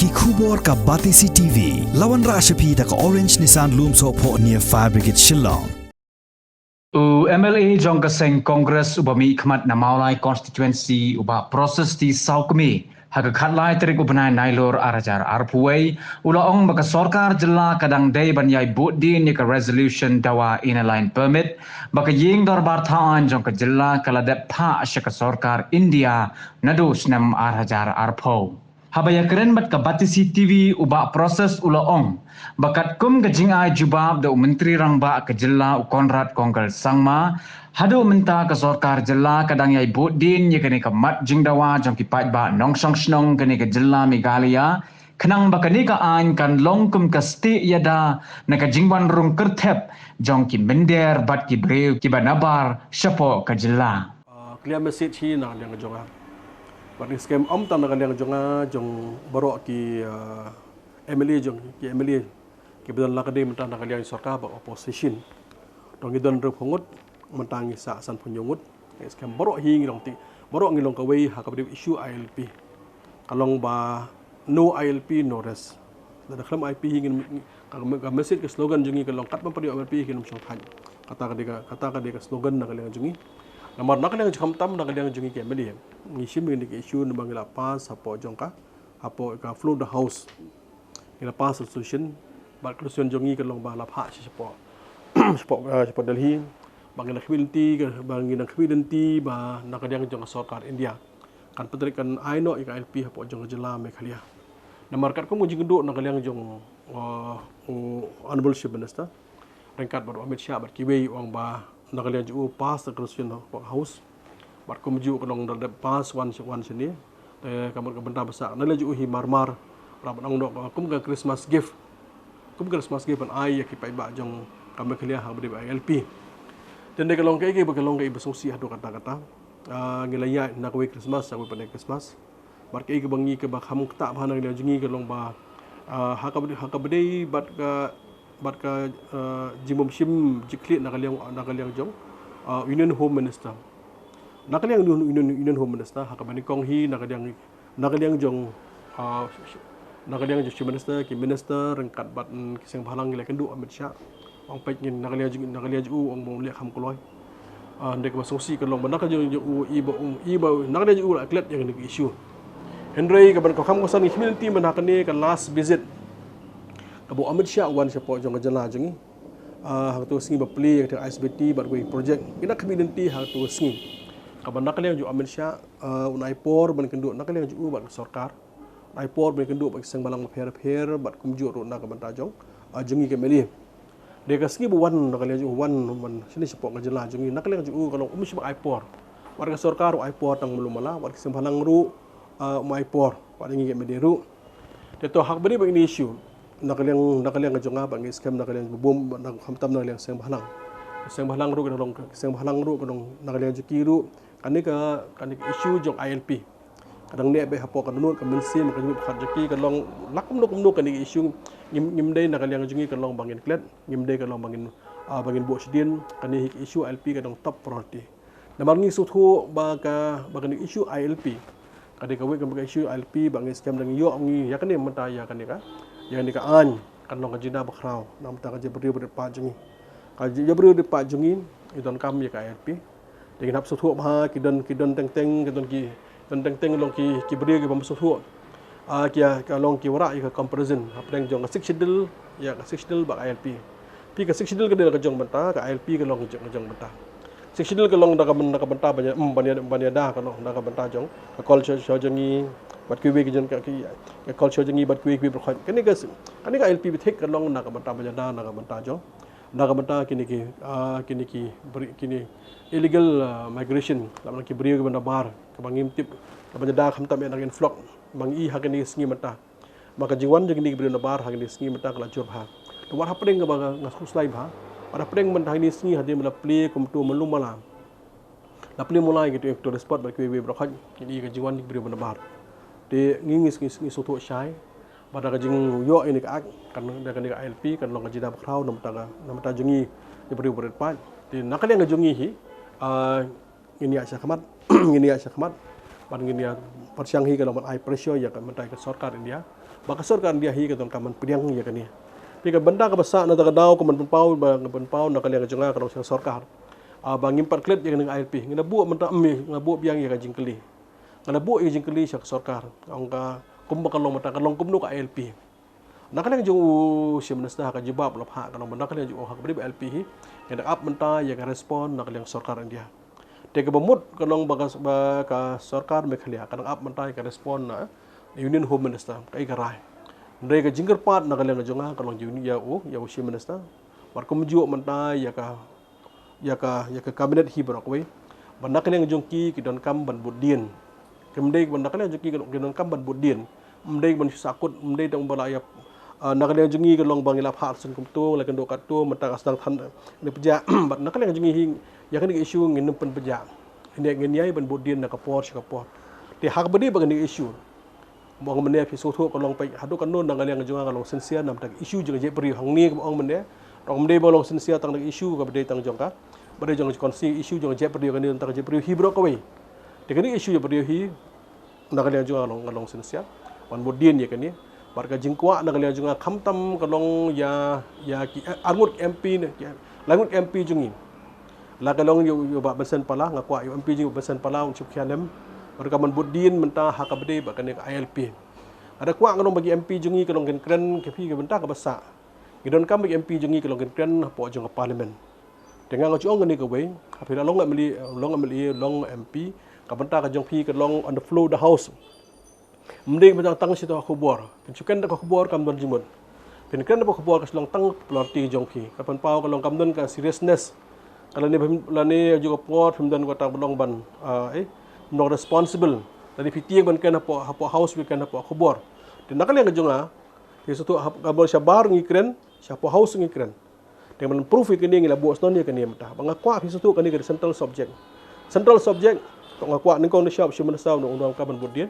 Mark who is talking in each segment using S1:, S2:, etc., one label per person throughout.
S1: ki khubor ka Batisi TV lawan ra shapi ta ka Orange Nissan Loom so pho near Fire Brigade Shillong
S2: MLA jong kaseng Congress ubami khmat na Maulai constituency uba process ti saukmi haga khatlai terik ubanai nailor arajar arpuai ulaong baka sorkar jilla kadang day banyai budin ni ka resolution dawa inline permit baka ying dorbar thaan jong ka jilla kala de pha shaka sorkar India nadu snam arajar arpo habaya keren bat ka Batisi TV uba proses ulaong bakat kum gajing ai jubab da menteri rangba ke jilla Konrad Konggal Sangma hadu menta ke sorkar jilla kadang yai budin ye kene ka mat jingdawa jong ki pat ba nong song snong kene ka jilla Meghalaya kenang bakani ka ain kan long kum ka sti yada na ka jingwan rung kertep jong ki mender bat ki breu ki banabar shapo ka jilla
S3: clear message hi na yang jonga bat scam om tan na yang jonga jong barok ki MLA jong ki MLA ki bedan la kadai mentang nak liang sorkar ba opposition dong idon re phongut mentang sa san punyungut scam barok hi ngilong ti barok ngilong ka wei ha ka issue ILP kalong ba no ILP no rest da khlam IP hi ngin ka message ke slogan jungi kalong kat pa pari ILP hi ngin song phan kata ka de slogan na liang jungi namar nak liang jam tam nak liang jungi ke MLA ngi shim ni ke issue na bangila pas hapo jongka hapo ka flow the house ila pas solution bat solution jongi ke long ba la pha support Delhi bangina khwilti ba nakadang jong sorkar India kan petrik kan aino ika LP hapo jong jela Meghalaya namar kat ko mo jingdo nakaliang jong honorable chief minister rengkat bar Amit Shah bat kiwei wang ba nakaliang ju pas solution house bat ko mju ko long dal pas one sini kamar ka benda besar nala ju hi marmar rabat ang dok kum ka Christmas gift an ai ki pai ba jong ka Meghalaya ha bade ba LP dan de kalong kai ba songsi hadu kata ngilaya na ko Christmas sa ko pa Christmas bar kai ka bangi ka ba kham ta ba na ngi jungi kalong ba ha ka bade bat ka jimom shim jikli na kaliang jong Union Home Minister nakaliang Union Home Minister ha ka bani kong hi nakaliang jong nakaliang Chief Minister ki minister rengkat bat kiseng phalang ngilai kendu Amit Shah ong pek ngin nakaliang ju ong mong liak kham koloi ndek ba songsi kalong ban nakaliang ju iba nakaliang ju la klet yang ni issue Henry ka ban ko kham ko san community man hakani ka last visit ka bo Amit Shah wan support jong jala jungi hak tu singi ba play yang ISBT bat we project ina community hak tu singi ka ban nakaliang ju Amit Shah unai por ban kendu nakaliang ju bat sorkar ai por ben kendu bak seng balang pher bat kumju ro na ka banta jong jungi ke meli de ka ski bu wan na ka le ju wan man sini sepok ka jela jungi nak le ju kalau umis ba ai por warga sorkar ai por tang mulumala warga seng balang ru mai por wat ngi ke meli ru de to hak bani ba ini issue nak le ka jonga ba ngi scam nak le bom nak khamtam nak le seng balang ru ka dong seng balang ru ka dong nak le ju kiru kan issue jong ILP kadang ne be hapo kan nut kan mensim kan nyut khat jaki kan long lakum nuk kan issue ngim dei nak liang jungi kan long bangin klet ngim dei kan long bangin bo sidin kan hik issue ILP kan dong top priority namar ngi suthu ba kan issue ILP kade ka we kan issue ILP bangi scam dang yo ngi ya kan menta ya kan ka an kan long jina bakrau nam ta ka jebri pa jungi ka jebri pa jungi idon kam ya ka ILP dengan hap suthu ba kidon teng teng long ki beri ke bamsu hu kia ka long ki wara ka comparison apeng jong 6 schedule ya ka 6 schedule ba ILP pi ka 6 schedule ka de ka jong banta ka ILP ka long jong banta 6 schedule ka long da ka banta banya da ka long da ka banta jong ka culture jongi bat ki we ki jon ka culture jongi bat ki we berkhot kani ka ILP bi thek ka long na ka banta banya da na ka banta jong na ka banta kini illegal migration lam ki beri ka banda bar ka bangim tip ka banda da kham tam yang flock mang I hakani sngi mata maka jiwan jeng ni beri na bar hakani sngi mata kala jur ha to war hapeng ka baga ngasku slai ba pada peng man hakani sngi hadi mala play kum tu malum mala la play mulai gitu to the spot ba ki we brokhan kini ka jiwan ni beri banda bar de ngi soto shai pada ka jing yo ini ka kan da kan ka ILP kan long ka jida bakrau nam ta jungi ni beri berat pa di nakaliang jungi hi ini Asia Khamat ban ngin ya persiang hi kalau ai pressure ya kan mentai ke sarkar India baka sarkar India hi kan kaman priang ya kan ya pi ka benda ka basa na daga daw ko man penpau na kalian jonga kalau siang sarkar bangim pat klet ya dengan ILP ngina bu menta mi ngabu biang ya ka jingkeli ngana bu ya jingkeli siang sarkar angka kum bakalong mata kalong kum no ka ILP nak kalian jong si minister ka jibab lap ha kalau benda kalian jong hak beri ILP hi ngana up menta ya ka respon nak kalian sarkar India Tega bemut kalong baga sarkar Meghalaya kadang up mentai ka respon na Union Home Minister kai karai. Ndai ka jingger pat na kaleng jonga kalong Union ya usi minister. War kumju mentai ya ka kabinet hi barakwe. Banda kaleng jongki ki don kam ban budien. Kemdai banda kaleng jongki ki don kam ban budien. Mdai ban sakut mdai dong balaya na kaleng jongi kalong bangilap har sun kumtu lakan do katu mata asdang than ni peja bat na kaleng jongi hi ya kan isu ngin pen pejak ini ngin ban bodien na kapor ti hak bedi bagan isu mong mene fi soto kolong pai hadu kan non nang yang jonga kalong sensia nam tak isu je beri hang ni mong mene rong mede bolong sensia tang isu ka bedi tang jongka bedi jong konsi isu jong je beri kan tang je beri hi bro kawai ti kan isu je beri hi nang yang jonga kalong sensia ban bodien ya kan ni barka jingkwa nang yang jonga khamtam kalong ya ki armut MP ne langut MP jongi la kalong yo ba besen pala ngakwa yo MP jo besen pala ung chip khianem mereka menbudin mentah hak abde ba kan ILP ada kwa ngong bagi MP jungi kalong gen kren ke pi ke benta ka basa ngidon kam bagi MP jungi kalong gen kren po jong parlimen dengan ngajong ngani ke we apila long MP ka benta ka jong pi ke long on the floor the house mending betang tang situ khubor pencukan ka khubor kam don jimut penkan ba khubor ka long tang plorti jong pi kapan pau kalong kam don ka seriousness kalau ni juga pot dan kota belong ban no responsible dari fiti ban kan apa house kan apa khubor dan nakal yang jonga itu kabel syabar ngikren siapa house ngikren dengan proof ini ngila buat stone kan ni mata bangakwa itu kan ni central subject ngakwa ni kong shop si minister undang kaban budien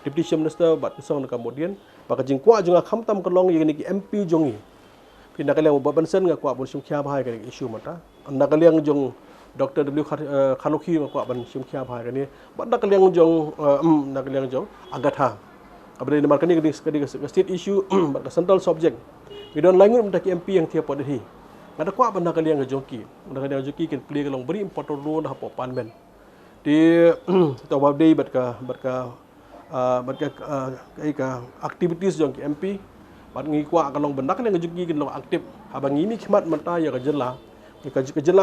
S3: deputy minister bat song kemudian baka jingkwa jonga khamtam kalong yang ni MP jongi pindah kalian babansen ngakwa bun sumkhya bahai kan isu mata anda kalian jong Dr. W. Khanuki ngakwa ban sumkhya bahai kan ni banda kalian jong nak kalian jong agatha abade ni markani kadi state issue baka central subject we don't langun mta MP yang tiap pada hi ngada kwa banda kalian jongki anda kalian jongki kan play kalong beri important role hapo parliament di to babdei batka activities jong MP bat ngi kwa kalong benda kan yang jugi kan aktif abang ini khmat mata ya kajela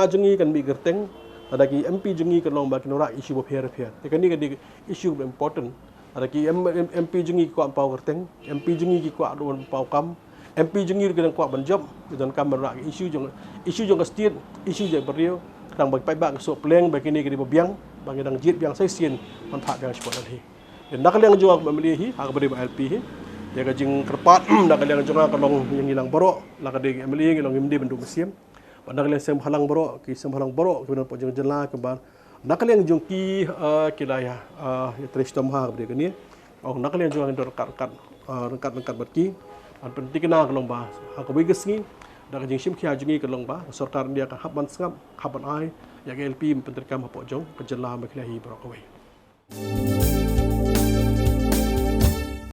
S3: jungi kan bi gerteng ada ki MP jungi kan long ba kinora issue bopher tekan ni kan issue important ada ki MP jungi kwa pau gerteng MP jungi ki kwa don pau kam MP jungi kan kwa ban job dan kam ra issue jong ka state issue je beriu kadang bagi pai ba so pleng bagi ni ke biang bagi dang jit biang sai sien man pha biang sport hi dan nak yang jual membeli hi hak beri LP hi ya kajing kerpat nak kalian jonga kalong yang hilang borok nak ada MLA yang ngimdi bentuk mesim pada kalian sembhalang borok ki sembhalang borok kemudian pojong jela kembal nak kalian jongki kilaya ya tristom ha beri kini nak kalian jonga rekat berki penting kena kalong ba hak bagi gesngi nak kajing simkhia jungi kalong ba sarkar dia ka haban sangap haban ai ya LP penterkam pojong kejela Meghalaya borok away